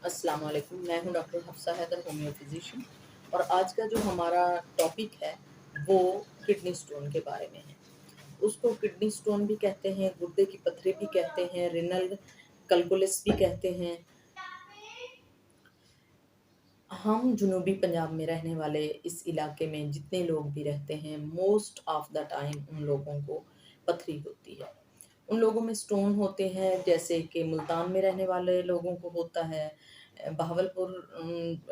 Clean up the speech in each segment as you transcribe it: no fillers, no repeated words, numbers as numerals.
अस्सलाम वालेकुम। मैं हूँ doctor Hafsa Haider, homoeo physician. और आज का जो हमारा टॉपिक है वो किडनी स्टोन के बारे में है। उसको किडनी स्टोन भी कहते हैं, गुर्दे की पथरी भी कहते हैं, रिनल कल्कुलस भी कहते हैं। हम जुनूबी पंजाब में रहने वाले इस इलाके में जितने लोग भी रहते हैं, मोस्ट ऑफ द टाइम उन लोगों को पथरी होती है। उन लोगों में स्टोन होते हैं, जैसे कि मुल्तान में रहने वाले लोगों को होता है, बहावलपुर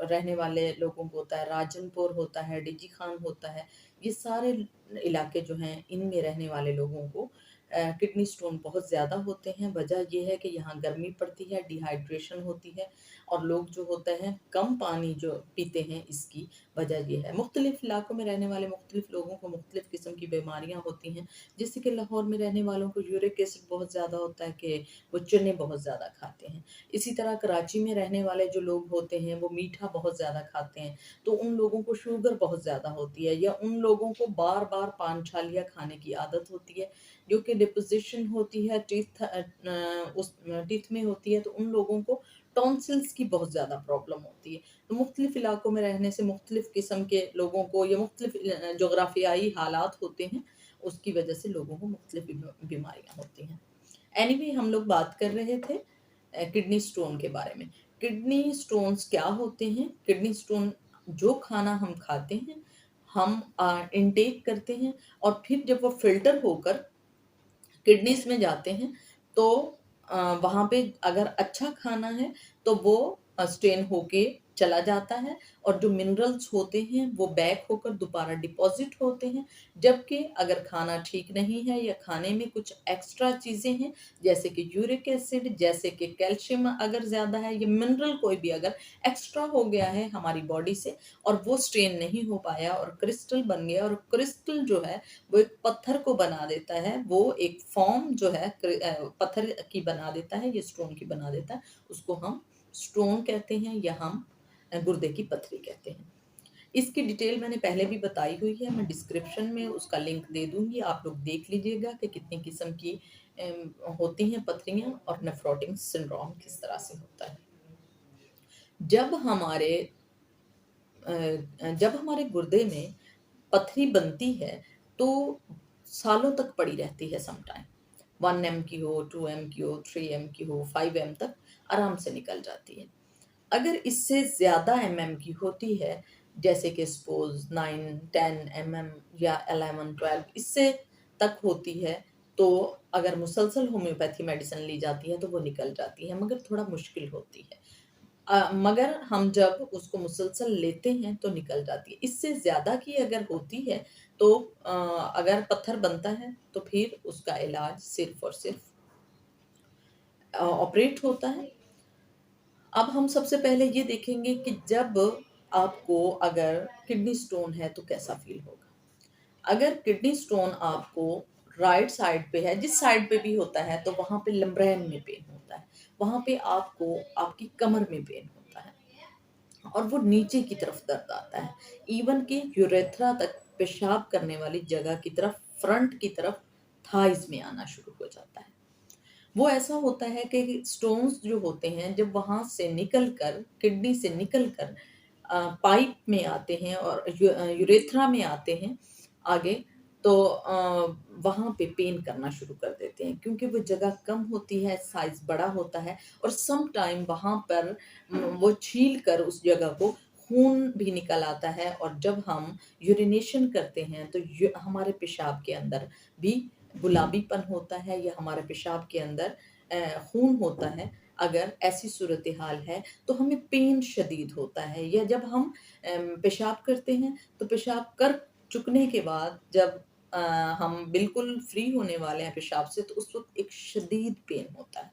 रहने वाले लोगों को होता है, राजनपुर होता है, डिजी खान होता है। ये सारे इलाके जो हैं, इनमें रहने वाले लोगों को किडनी स्टोन बहुत ज़्यादा होते हैं। वजह ये है कि यहाँ गर्मी पड़ती है, डिहाइड्रेशन होती है, और लोग जो होते हैं कम पानी जो पीते हैं। इसकी वजह ये है। मुख्तलिफ इलाकों में रहने वाले मुख्तलिफ लोगों को मुख्तलिफ किस्म की बीमारियाँ होती हैं। जैसे कि लाहौर में रहने वालों को यूरिक एसिड बहुत ज़्यादा होता है कि वो चने बहुत ज़्यादा खाते हैं। इसी तरह कराची में रहने वाले जो लोग होते हैं वो मीठा बहुत ज़्यादा खाते हैं, तो उन लोगों को शुगर बहुत ज़्यादा होती है। या उन लोगों को बार बार पान छालियाँ खाने की आदत होती है, जो कि डिपोजिशन होती है उस टीथ में होती है, तो उन लोगों को टॉन्सिल्स की बहुत ज़्यादा प्रॉब्लम होती है। तो मुख्तलिफ इलाकों में रहने से मुख्तलिफ किस्म के लोगों को या मुख्तलिफ जोग्राफियाई हालात होते हैं, उसकी वजह से लोगों को मुख्तलिफ बीमारियाँ होती हैं। एनीवे, हम लोग बात कर रहे थे किडनी स्टोन के बारे में। किडनी स्टोन्स क्या होते हैं? किडनी स्टोन जो खाना हम खाते हैं, हम इनटेक करते हैं, और फिर जब वो फ़िल्टर होकर किडनीज़ में जाते हैं, तो वहाँ पे अगर अच्छा खाना है तो वो स्टेन होके चला जाता है, और जो मिनरल्स होते हैं वो बैक होकर दोबारा डिपॉज़िट होते हैं। जबकि अगर खाना ठीक नहीं है या खाने में कुछ एक्स्ट्रा चीज़ें हैं, जैसे कि यूरिक एसिड, जैसे कि कैल्शियम अगर ज़्यादा है, या मिनरल कोई भी अगर एक्स्ट्रा हो गया है हमारी बॉडी से और वो स्टेन नहीं हो पाया और क्रिस्टल बन गया, और क्रिस्टल जो है वो एक पत्थर को बना देता है, वो एक फॉर्म जो है पत्थर की बना देता है, ये स्टोन की बना देता है। उसको हम स्टोन कहते हैं, या हम गुर्दे की पथरी कहते हैं। इसकी डिटेल मैंने पहले भी बताई हुई है, मैं डिस्क्रिप्शन में उसका लिंक दे दूंगी, आप लोग देख लीजिएगा कि कितनी किस्म की होती हैं पथरियाँ, और नेफ्रोटिक सिंड्रोम किस तरह से होता है। जब हमारे जब हमारे गुर्दे में पथरी बनती है, तो सालों तक पड़ी रहती है। समटाइम 1 एम की हो, 2 एम की हो, 3 एम की हो, 5 एम तक आराम से निकल जाती है। अगर इससे ज़्यादा एमएम की होती है, जैसे कि सपोज 9, 10 एमएम या 11, 12, इससे तक होती है, तो अगर मुसलसल होम्योपैथी मेडिसिन ली जाती है तो वो निकल जाती है, मगर थोड़ा मुश्किल होती है। मगर हम जब उसको मुसलसल लेते हैं तो निकल जाती है। इससे ज़्यादा की अगर होती है, तो अगर पत्थर बनता है तो फिर उसका इलाज सिर्फ़ और सिर्फ़ ऑपरेट होता है। अब हम सबसे पहले ये देखेंगे कि जब आपको अगर किडनी स्टोन है तो कैसा फ़ील होगा। अगर किडनी स्टोन आपको राइट साइड पे है, जिस साइड पे भी होता है, तो वहाँ पे लम्ब्रेन में पेन होता है। वहाँ पे आपको आपकी कमर में पेन होता है, और वो नीचे की तरफ दर्द आता है। इवन कि यूरेथ्रा तक, पेशाब करने वाली जगह की तरफ, फ्रंट की तरफ, थाइज़ में आना शुरू हो जाता है। वो ऐसा होता है कि स्टोन्स जो होते हैं, जब वहाँ से निकल कर, किडनी से निकल कर पाइप में आते हैं और यूरेथ्रा में आते हैं आगे, तो वहाँ पे पेन करना शुरू कर देते हैं, क्योंकि वो जगह कम होती है, साइज़ बड़ा होता है, और सम टाइम वहाँ पर वो छील कर उस जगह को खून भी निकल आता है, और जब हम यूरिनेशन करते हैं तो हमारे पेशाब के अंदर भी गुलाबीपन होता है, या हमारे पेशाब के अंदर खून होता है। अगर ऐसी सूरत हाल है तो हमें पेन शदीद होता है। या जब हम पेशाब करते हैं, तो पेशाब कर चुकने के बाद जब अ, हम बिल्कुल फ्री होने वाले हैं पेशाब से, तो उस वक़्त एक शदीद पेन होता है।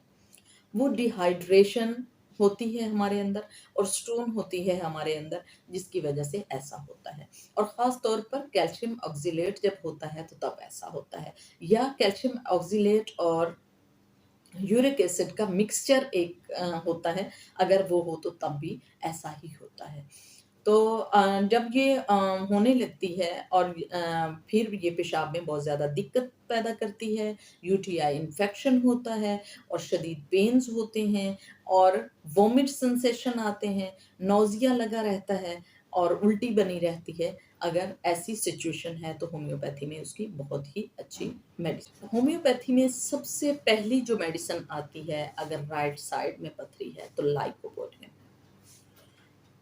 वो डिहाइड्रेशन होती है हमारे अंदर, और स्टोन होती है हमारे अंदर, जिसकी वजह से ऐसा होता है। और ख़ास तौर पर कैल्शियम ऑक्ज़ेलेट जब होता है तो तब ऐसा होता है, या कैल्शियम ऑक्ज़ेलेट और यूरिक एसिड का मिक्सचर एक होता है, अगर वो हो तो तब भी ऐसा ही होता है। तो जब ये होने लगती है और फिर ये पेशाब में बहुत ज़्यादा दिक्कत पैदा करती है, यूटीआई इन्फेक्शन होता है और शदीद पेन्स होते हैं और वोमिट सेंसेशन आते हैं, नौज़िया लगा रहता है और उल्टी बनी रहती है। अगर ऐसी सिचुएशन है तो होम्योपैथी में उसकी बहुत ही अच्छी मेडिसिन। होम्योपैथी में सबसे पहली जो मेडिसिन आती है अगर राइट साइड में पथरी है तो लाइकोपोड है।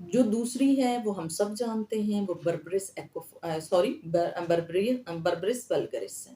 जो दूसरी है वो हम सब जानते हैं, वो बर्बरिस वल्गरिस है।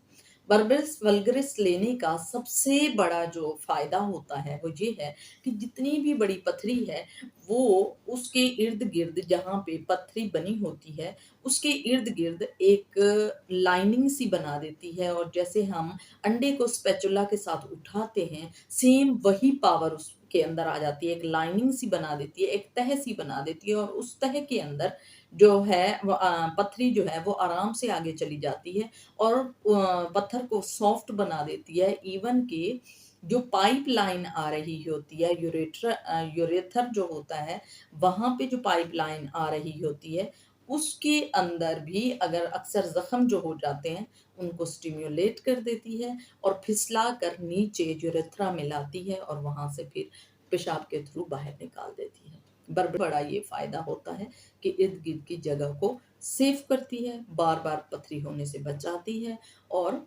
बर्बरिस वल्गरिस लेने का सबसे बड़ा जो फ़ायदा होता है वो ये है कि जितनी भी बड़ी पथरी है, वो उसके इर्द-गिर्द जहाँ पे पथरी बनी होती है, उसके इर्द-गिर्द एक लाइनिंग सी बना देती है और जैसे हम अंडे को स्पैचुला के साथ उठाते हैं, सेम वही पावर उसके अंदर आ जाती है, एक लाइनिंग सी बना देती है, एक तह सी बना देती है और उस तह के अंदर जो है वो पथरी जो है वो आराम से आगे चली जाती है और पत्थर को सॉफ्ट बना देती है। इवन कि जो पाइपलाइन आ रही होती है यूरेथर जो होता है, वहाँ पे जो पाइपलाइन आ रही होती है, उसके अंदर भी अगर अक्सर ज़ख्म जो हो जाते हैं, उनको स्टिम्युलेट कर देती है और फिसला कर नीचे यूरेथ्रा में लाती है और वहाँ से फिर पेशाब के थ्रू बाहर निकाल देती है। बड़ा ये फ़ायदा होता है कि इर्द-गिर्द की जगह को सेफ करती है, बार-बार पथरी होने से बचाती है और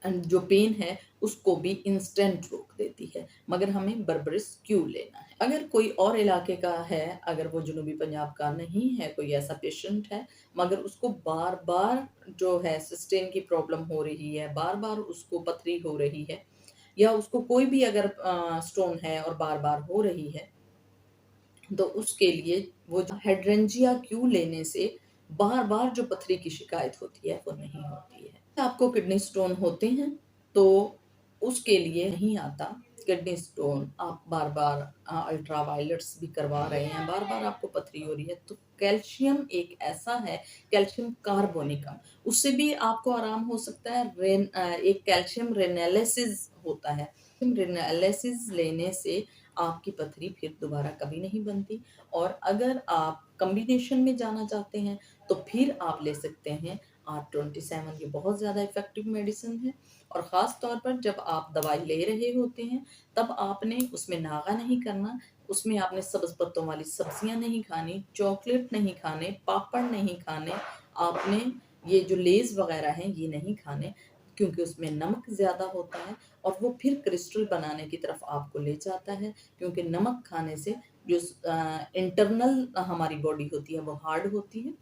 जो पेन है उसको भी इंस्टेंट रोक देती है। मगर हमें बर्बरिस क्यों लेना है? अगर कोई और इलाके का है, अगर वो जनूबी पंजाब का नहीं है, कोई ऐसा पेशेंट है, मगर उसको बार-बार जो है सिस्टेन की प्रॉब्लम हो रही है, बार-बार उसको पथरी हो रही है या उसको कोई भी अगर स्टोन है और बार-बार हो रही है, तो उसके लिए वो जो हाइड्रेंजिया क्यू लेने से बार-बार जो पथरी की शिकायत होती है, वो नहीं होती है। आपको किडनी स्टोन होते हैं, तो उसके लिए नहीं आता किडनी स्टोन, आप बार-बार अल्ट्रावायलेट्स भी करवा रहे हैं, बार-बार आपको पथरी हो रही है, तो कैल्शियम एक ऐसा है, कैल्शियम कार्बोनिकम, उससे भी आपको आराम हो सकता है। एक कैल्शियम रेनालिसिस होता है, रेनालिसिस लेने से आपकी पथरी फिर दोबारा कभी नहीं बनती और अगर आप कॉम्बिनेशन में जाना चाहते हैं, तो फिर आप ले सकते हैं R27। ये बहुत ज़्यादा इफ़ेक्टिव मेडिसिन है और ख़ास तौर पर जब आप दवाई ले रहे होते हैं, तब आपने उसमें नागा नहीं करना, उसमें आपने सब्ज़ पत्तों वाली सब्ज़ियाँ नहीं खानी, चॉकलेट नहीं खाने, पापड़ नहीं खाने, आपने ये जो लेज़ वग़ैरह हैं, ये नहीं खाने क्योंकि उसमें नमक ज़्यादा होता है और वो फिर क्रिस्टल बनाने की तरफ आपको ले जाता है क्योंकि नमक खाने से जो इंटरनल हमारी बॉडी होती है, वो हार्ड होती है।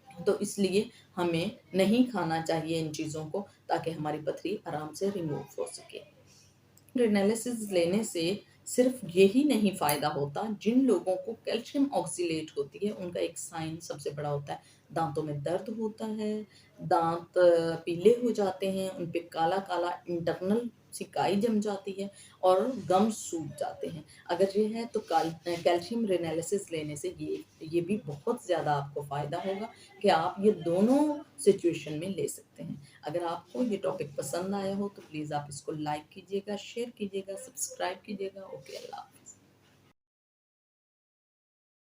तो इसलिए हमें नहीं खाना चाहिए इन चीज़ों को ताकि हमारी पथरी आराम से रिमूव हो सके। एनालिसिस लेने से सिर्फ यही नहीं फ़ायदा होता, जिन लोगों को कैल्शियम ऑक्सीलेट होती है, उनका एक साइन सबसे बड़ा होता है, दाँतों में दर्द होता है, दाँत पीले हो जाते हैं, उन पे काला-काला इंटरनल सिकाई जम जाती है और गम्स सूख जाते हैं। अगर ये है तो कैल्शियम रेनालिसिस लेने से ये भी बहुत ज़्यादा आपको फ़ायदा होगा कि आप ये दोनों सिचुएशन में ले सकते हैं। अगर आपको ये टॉपिक पसंद आया हो तो प्लीज़ आप इसको लाइक कीजिएगा, शेयर कीजिएगा, सब्सक्राइब कीजिएगा। ओके, अल्लाह हाफ़िज़।